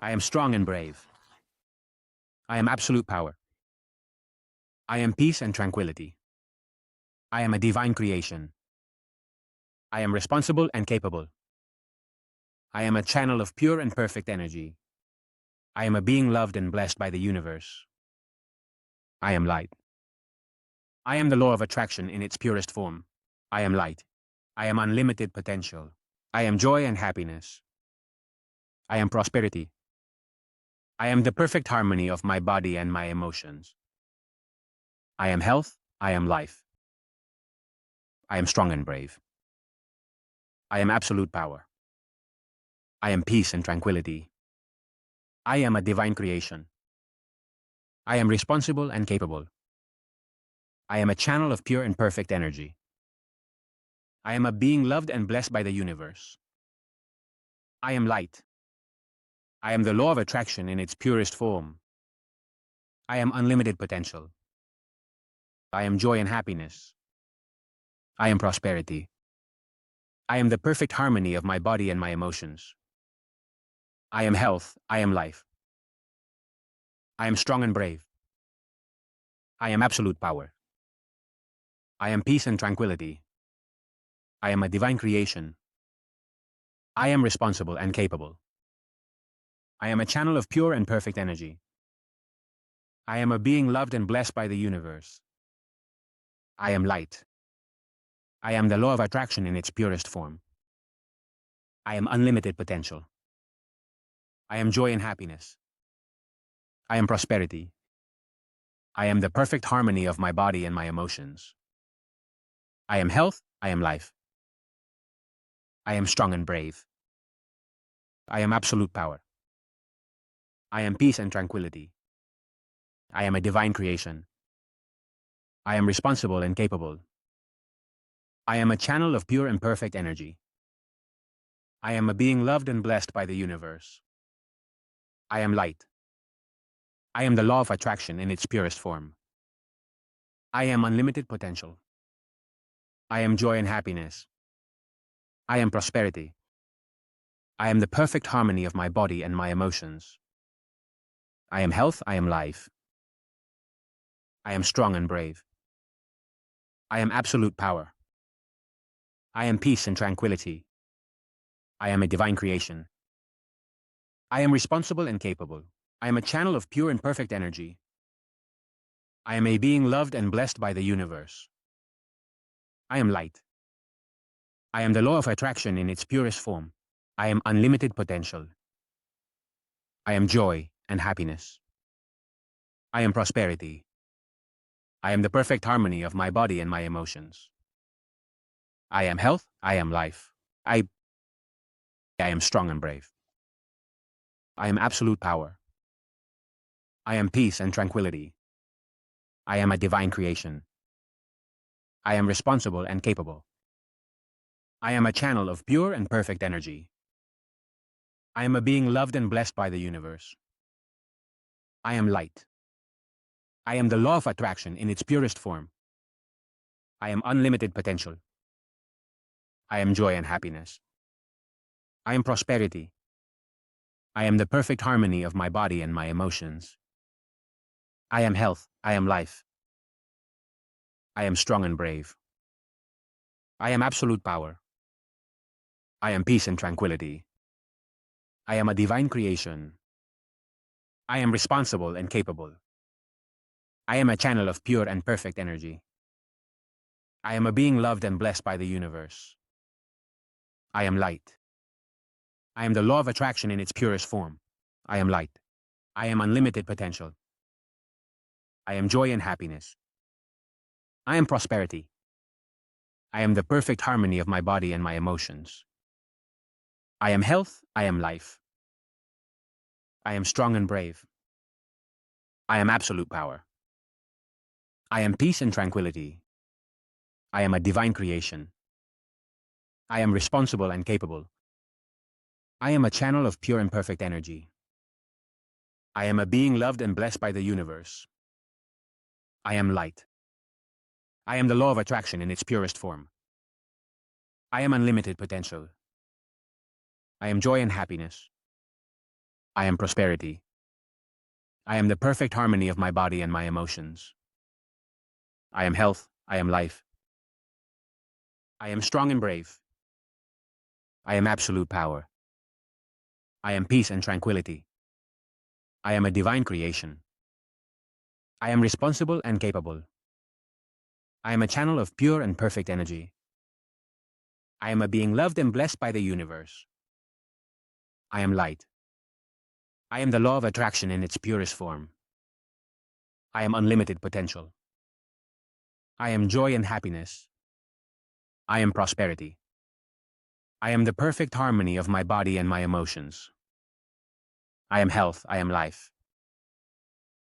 I am strong and brave. I am absolute power. I am peace and tranquility. I am a divine creation. I am responsible and capable. I am a channel of pure and perfect energy. I am a being loved and blessed by the universe. I am light. I am the law of attraction in its purest form. I am light. I am unlimited potential. I am joy and happiness. I am prosperity. I am the perfect harmony of my body and my emotions. I am health. I am life. I am strong and brave. I am absolute power. I am peace and tranquility. I am a divine creation. I am responsible and capable. I am a channel of pure and perfect energy. I am a being loved and blessed by the universe. I am light. I am the law of attraction in its purest form. I am unlimited potential. I am joy and happiness. I am prosperity. I am the perfect harmony of my body and my emotions. I am health. I am life. I am strong and brave. I am absolute power. I am peace and tranquility. I am a divine creation. I am responsible and capable. I am a channel of pure and perfect energy. I am a being loved and blessed by the universe. I am light. I am the law of attraction in its purest form. I am unlimited potential. I am joy and happiness. I am prosperity. I am the perfect harmony of my body and my emotions. I am health. I am life. I am strong and brave. I am absolute power. I am peace and tranquility. I am a divine creation. I am responsible and capable. I am a channel of pure and perfect energy. I am a being loved and blessed by the universe. I am light. I am the law of attraction in its purest form. I am unlimited potential. I am joy and happiness. I am prosperity. I am the perfect harmony of my body and my emotions. I am health. I am life. I am strong and brave. I am absolute power. I am peace and tranquility. I am a divine creation. I am responsible and capable. I am a channel of pure and perfect energy. I am a being loved and blessed by the universe. I am light. I am the law of attraction in its purest form. I am unlimited potential. I am joy and happiness. I am prosperity. I am the perfect harmony of my body and my emotions. I am health. I am life. I am strong and brave. I am absolute power. I am peace and tranquility. I am a divine creation. I am responsible and capable. I am a channel of pure and perfect energy. I am a being loved and blessed by the universe. I am light. I am the law of attraction in its purest form. I am unlimited potential. I am joy and happiness. I am prosperity. I am the perfect harmony of my body and my emotions. I am health. I am life. I am strong and brave. I am absolute power. I am peace and tranquility. I am a divine creation. I am responsible and capable. I am a channel of pure and perfect energy. I am a being loved and blessed by the universe. I am light. I am the law of attraction in its purest form. I am light. I am unlimited potential. I am joy and happiness. I am prosperity. I am the perfect harmony of my body and my emotions. I am health. I am life. I am strong and brave. I am absolute power. I am peace and tranquility. I am a divine creation. I am responsible and capable. I am a channel of pure and perfect energy. I am a being loved and blessed by the universe. I am light. I am the law of attraction in its purest form. I am unlimited potential. I am joy and happiness. I am prosperity. I am the perfect harmony of my body and my emotions. I am health. I am life. I am strong and brave. I am absolute power. I am peace and tranquility. I am a divine creation. I am responsible and capable. I am a channel of pure and perfect energy. I am a being loved and blessed by the universe. I am light. I am the law of attraction in its purest form. I am unlimited potential. I am joy and happiness. I am prosperity. I am the perfect harmony of my body and my emotions. I am health. I am life.